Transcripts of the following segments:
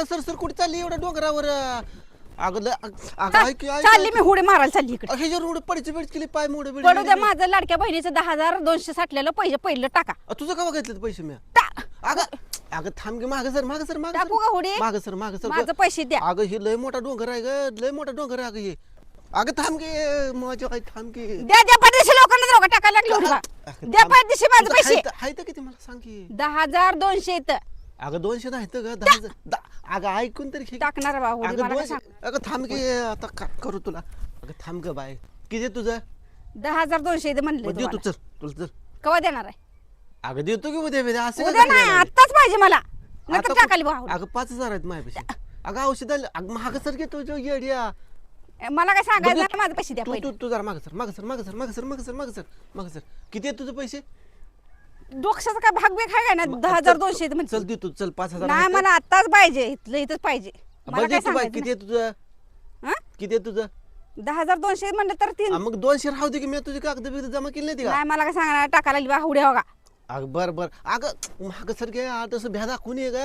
Sir कुठे चालली एवढ्या डोंगरावर अगं अगं ऐक चालली मी हुडे मारायला चालली इकडे. हे जर एवढे पडचे केली पाय मोडे पडू द्या माझं लाडक्या बहिणीचं 10,200 साठलेलं पैसे पहिलं टाका. तुझं का घेतलं पैसे मी अगं अगं थांब गे माग सर टाकू का हुडी? माग सर माझं पैसे द्या. अगं हे लय मोठा डोंगर आहे ग लय मोठा डोंगर आहे अगं हे अगं थांब गे माझ्या काय थांब गे द्या परदेशी लोकांना द्या टाकायला लागली हुडी बा. द्या परदेशी माझे पैसे. आहे तर किती मला सांग की 10,200 येतं. अगं 200 आहेत ग 10,000 अगं ऐकून तरी घे. टाकणार बा हुडी अगं मला काय 200 सांग. अगं थांब गे आता काय करू तुला अगं थांब ग बाय किती आहे तुझं 10,200 येतं म्हणलं देतो तुम्हाला. चल चल केव्हा देणार आहे? अगं देतो की उद्या असं उद्या नाही आत्ताच पाहिजे मला. नंतर आता टाकाली बा हुडी. अगं 5,000 आहेत माझ्यापाशी अगं औषध अगं महाग सर घेतो जो येड्या मला काय सांगायचं नाही, माझे पैसे द्या तू पहिले. तू तू जरा माग सर किती आहेत तुझे पैसे डोक्याचा काय भाग बेग आहे का ना 10,200 येतं म्हणजे. चल देतो चल 5,000 नाही मला आत्ताच पाहिजे इथंच पाहिजे. मला काय सांगायचं किती आहे तुझं हा? किती आहे तुझं 10,200 म्हणलं तर तीन. मग 200 राहू दे की मी तुझे कागद बिगद जमा केली नाही ती का नाही मला काय सांगणार टाकायला लागली बा हुडी हो का. अगं बर अगं महाग सर घे तसं भ्या दाखवून ये ग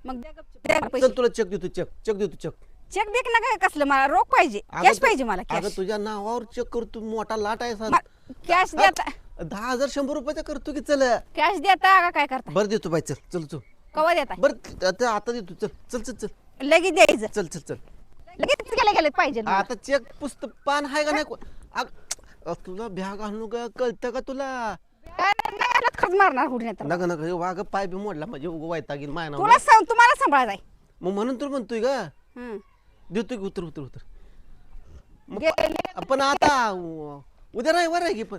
मग द्या गपचूप, द्या चल पैसे. तुला चेक देतो चेक बिक ना काय कसलं मला रोख पाहिजे कॅश पाहिजे मला अगं कॅश. तुझ्या नावावर चेक करतो मोठा लाट आहे सर कॅश देता 10,000 100 रुपयाचा करतो की चल कॅश देता का काय करता बरं देतो बाई चल कवा देता बरं आता देतो चल लगेच द्यायचं चल लगेच गेले पाहिजे मला. आता चेक पुस्तक पान आहे का नाही तुला भ्या घालू का कळतं का तुला काय नाही याला खर्च मारणार हुडी तर. नका वाघ पाय बी मोडला म्हणजे वायता गेल माय नाव तुम्हाला सांभाळायचं आहे. मग म्हणून तुला म्हणतोय का हं. देतोय की उतर मग गेले. पण आता उद्या रविवार आहे की पण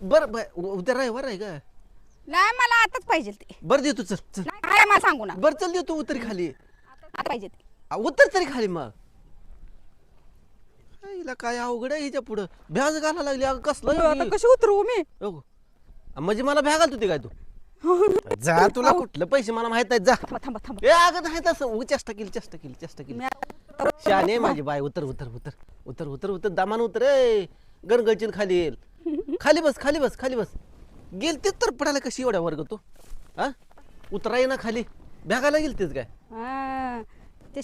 बरं उद्या रविवार आहे का नाही मला आताच पाहिजे ते. बरं देतो चल नाही, काय मला सांगू ना बरं चल देतो उतरी खाली आता पाहिजे ते. उतर तरी खाली मग हिला काय अवघड आहे हिच्या पुढं भ्याज घाला लागली अगं कसलं आता कशी उतरू मी अगो. म्हणजे मला भ्या घालतो ते काय तू जा तुला कुठलं पैसे मला माहित नाही जा थांबा ए अगं नाही तसं चेष्टा केली मी शाने माझी बाय उतर दामान उतर ए गणगळचीन खाली येईल खाली बस गेलतीच तर पडायला कशी एवढ्या वर्ग तू हा उतराय ना खाली भ्यागायला गेलतीच काय हा.